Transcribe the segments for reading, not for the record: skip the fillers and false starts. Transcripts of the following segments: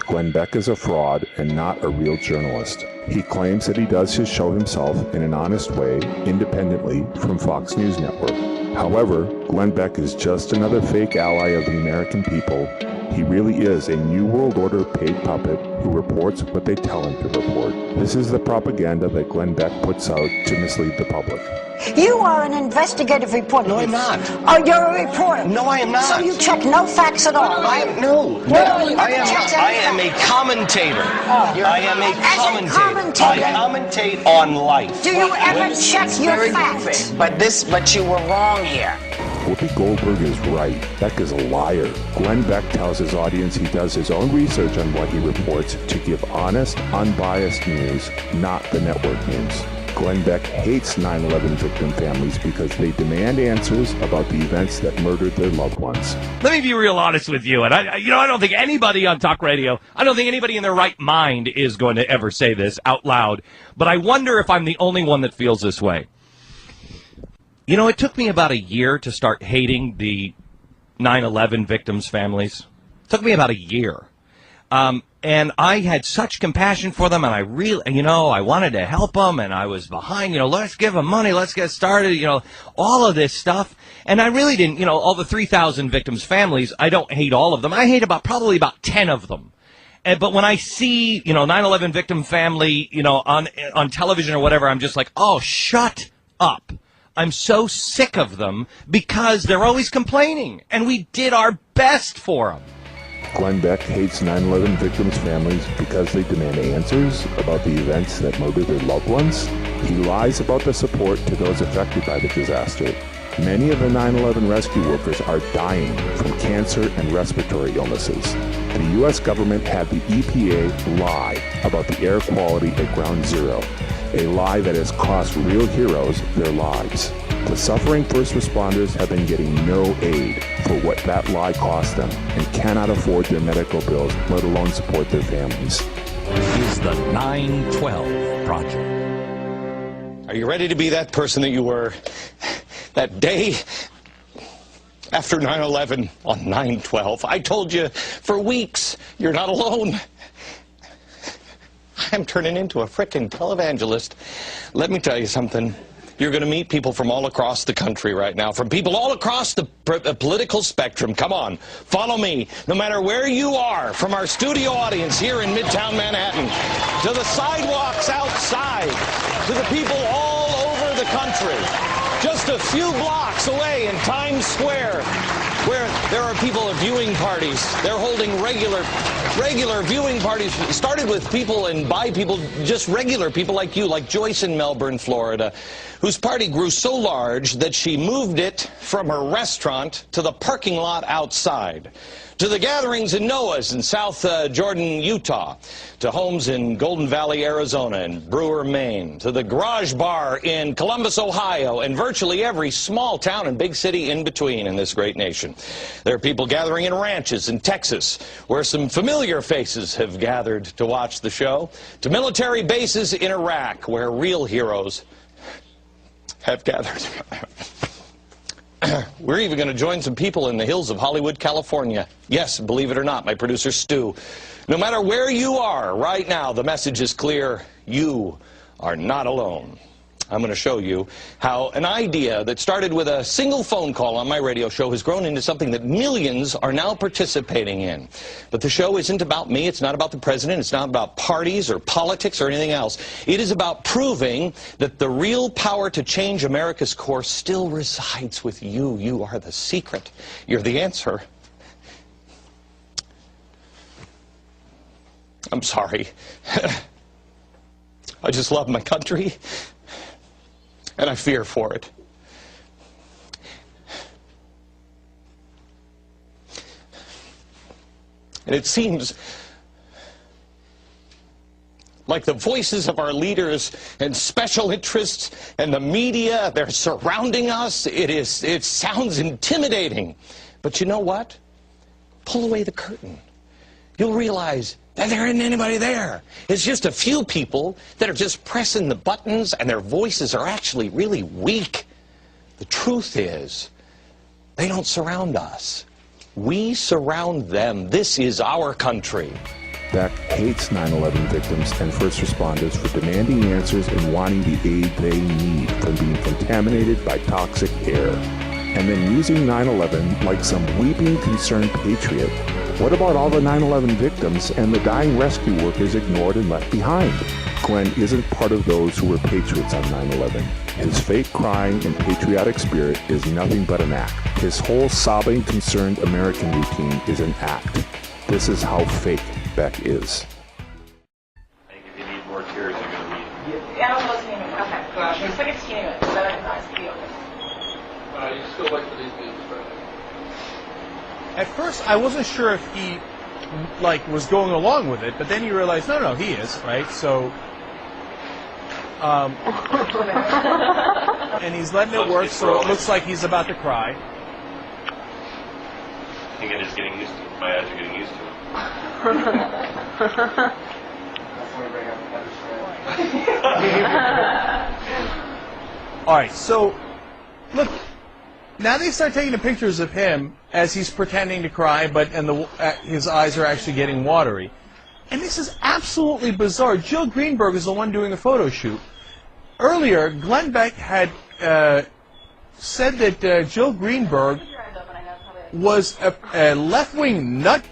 Glenn Beck is a fraud and not a real journalist. He claims that he does his show himself in an honest way, independently from Fox News Network. However, Glenn Beck is just another fake ally of the American people. He really is a New World Order paid puppet who reports what they tell him to report. This is the propaganda that Glenn Beck puts out to mislead the public. You are an investigative reporter. No, I'm not. Oh, you're a reporter. No, I am not. So you check no facts at all, right? No, I am a commentator. I am a commentator. I commentate on life. Do you ever check your facts? But you were wrong here. Whoopi Goldberg is right. Beck is a liar. Glenn Beck tells his audience he does his own research on what he reports to give honest, unbiased news, not the network news. Glenn Beck hates 9/11 victim families because they demand answers about the events that murdered their loved ones. Let me be real honest with you, and I don't think anybody on talk radio, I don't think anybody in their right mind is going to ever say this out loud, but I wonder if I'm the only one that feels this way. You know, it took me about a year to start hating the 9/11 victims' families. It took me about a year. And I had such compassion for them, and I really, I wanted to help them, and I was behind, let's give them money, let's get started, all of this stuff. And I really didn't, all the 3,000 victims' families, I don't hate all of them. I hate probably about 10 of them. But when I see, 9/11 victim family, on television or whatever, I'm just like, oh, shut up. I'm so sick of them because they're always complaining, and we did our best for them. Glenn Beck hates 9/11 victims' families because they demand answers about the events that murdered their loved ones. He lies about the support to those affected by the disaster. Many of the 9/11 rescue workers are dying from cancer and respiratory illnesses. The U.S. government had the EPA lie about the air quality at Ground Zero, a lie that has cost real heroes their lives. The suffering first responders have been getting no aid for what that lie cost them and cannot afford their medical bills, let alone support their families. Is the 9/12 Project. Are you ready to be that person that you were that day after 9/11 on 9/12? I told you for weeks, you're not alone. I'm turning into a frickin' televangelist. Let me tell you something. You're going to meet people from all across the country right now, from people all across the political spectrum. Come on, follow me. No matter where you are, from our studio audience here in Midtown Manhattan, to the sidewalks outside, to the people all over the country. Just a few blocks away in Times Square, where there are people at viewing parties. They're holding regular viewing parties. Started with people and by people, just regular people like you, like Joyce in Melbourne, Florida, whose party grew so large that she moved it from her restaurant to the parking lot outside. To the gatherings in Noah's in South Jordan, Utah, to homes in Golden Valley, Arizona, and Brewer, Maine, to the Garage Bar in Columbus, Ohio, and virtually every small town and big city in between in this great nation. There are people gathering in ranches in Texas, where some familiar faces have gathered to watch the show, to military bases in Iraq, where real heroes have gathered. We're even going to join some people in the hills of Hollywood, California. Yes, believe it or not, my producer Stu. No matter where you are right now, the message is clear. You are not alone. I'm going to show you how an idea that started with a single phone call on my radio show has grown into something that millions are now participating in. But the show isn't about me. It's not about the president. It's not about parties or politics or anything else. It is about proving that the real power to change America's course still resides with you. You are the secret. You're the answer. I'm sorry. I just love my country. And I fear for it. And it seems like the voices of our leaders and special interests and the media, they're surrounding us. It sounds intimidating. But you know what? Pull away the curtain. You'll realize that there isn't anybody there. It's just a few people that are just pressing the buttons, and their voices are actually really weak. The truth is, they don't surround us. We surround them. This is our country. Beck hates 9/11 victims and first responders for demanding answers and wanting the aid they need from being contaminated by toxic air. And then using 9/11 like some weeping concerned patriot. What about all the 9/11 victims and the dying rescue workers ignored and left behind? Glenn isn't part of those who were patriots on 9/11. His fake crying and patriotic spirit is nothing but an act. His whole sobbing, concerned American routine is an act. This is how fake Beck is. I think if you need more tears, you're going to need. Yeah, I don't know teeny bit. Okay. Gosh. It's like a teeny bit. So that I can feel it. You still like for these things, At first, I wasn't sure if he, was going along with it, but then you realize, no, he is, right? So, and he's letting it work, so it looks like he's about to cry. I think it is getting used to it. My eyes are getting used to it. All right, so, look, now they start taking the pictures of him as he's pretending to cry, his eyes are actually getting watery. And this is absolutely bizarre. Jill Greenberg is the one doing the photo shoot. Earlier, Glenn Beck had said that Jill Greenberg was a left-wing nut.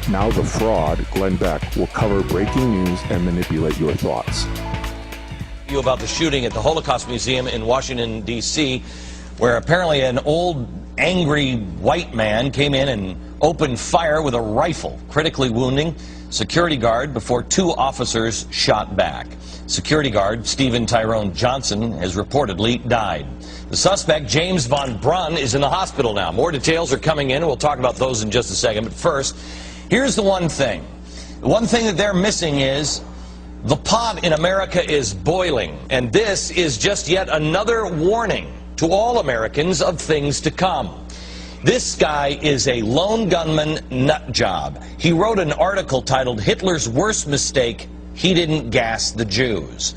Now the fraud, Glenn Beck, will cover breaking news and manipulate your thoughts. You about the shooting at the Holocaust Museum in Washington, D.C., where apparently an old, angry white man came in and opened fire with a rifle, critically wounding security guard before two officers shot back. Security guard Stephen Tyrone Johnson has reportedly died. The suspect, James Von Brunn, is in the hospital now. More details are coming in, and we'll talk about those in just a second. But first, here's the one thing. The one thing that they're missing is the pot in America is boiling, and this is just yet another warning to all Americans of things to come. This guy is a lone gunman nut job. He wrote an article titled "Hitler's Worst Mistake, He Didn't Gas the Jews."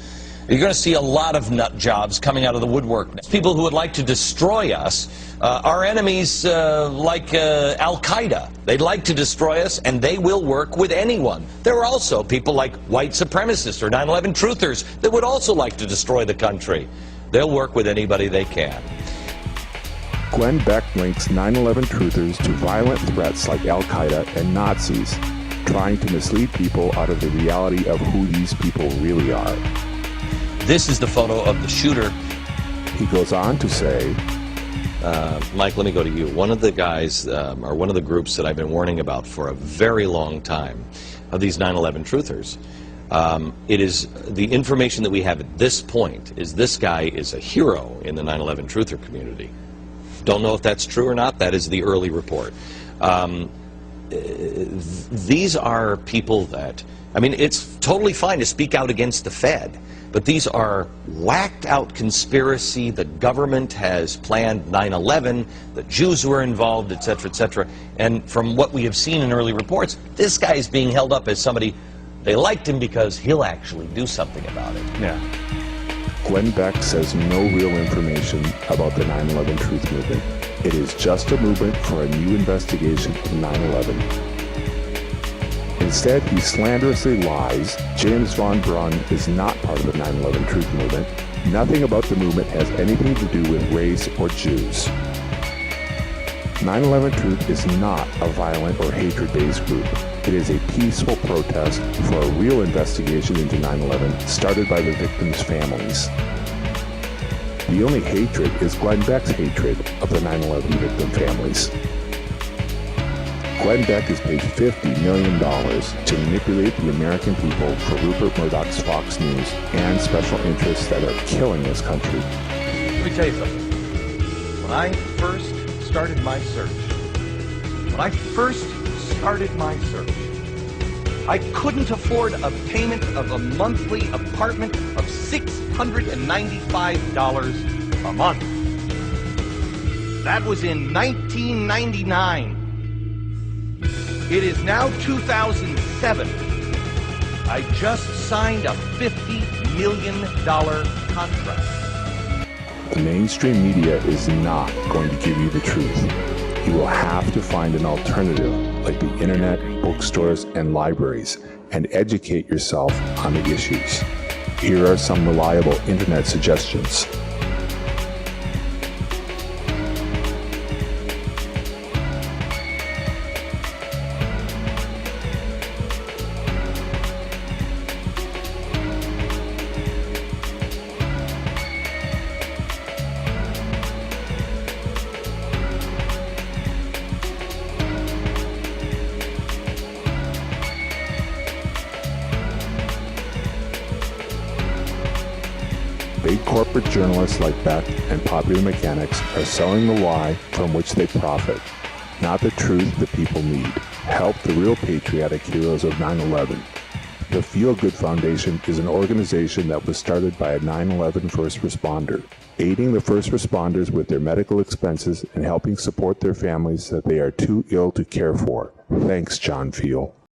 You're going to see a lot of nut jobs coming out of the woodwork. People who would like to destroy us are enemies like Al-Qaeda. They'd like to destroy us, and they will work with anyone. There are also people like white supremacists or 9/11 truthers that would also like to destroy the country. They'll work with anybody they can. Glenn Beck links 9/11 truthers to violent threats like Al-Qaeda and Nazis, trying to mislead people out of the reality of who these people really are. This is the photo of the shooter. He goes on to say, Mike, let me go to you. One of the guys, or one of the groups that I've been warning about for a very long time, of these 9/11 truthers, it is the information that we have at this point is this guy is a hero in the 9/11 truther community. Don't know if that's true or not. That is the early report. These are people that, I mean, it's totally fine to speak out against the Fed, but these are whacked out conspiracy. The government has planned 9/11, the Jews were involved, etc., etc. And from what we have seen in early reports, this guy is being held up as somebody, they liked him because he'll actually do something about it. Yeah. Glenn Beck says no real information about the 9/11 truth movement. It is just a movement for a new investigation of 9/11. Instead, he slanderously lies. James Von Brunn is not part of the 9/11 truth movement. Nothing about the movement has anything to do with race or Jews. 9/11 Truth is not a violent or hatred-based group. It is a peaceful protest for a real investigation into 9/11 started by the victims' families. The only hatred is Glenn Beck's hatred of the 9/11 victim families. Glenn Beck is paid $50 million to manipulate the American people for Rupert Murdoch's Fox News and special interests that are killing this country. Let me tell you something. When I first started my search, I couldn't afford a payment of a monthly apartment of $695 a month. That was in 1999. It is now 2007. I just signed a $50 million contract. The mainstream media is not going to give you the truth. You will have to find an alternative. like the internet, bookstores, and libraries, and educate yourself on the issues. Here are some reliable internet suggestions. Big corporate journalists like Beck and Popular Mechanics are selling the lie from which they profit, not the truth the people need. Help the real patriotic heroes of 9/11. The Feel Good Foundation is an organization that was started by a 9/11 first responder, aiding the first responders with their medical expenses and helping support their families that they are too ill to care for. Thanks, John Feel.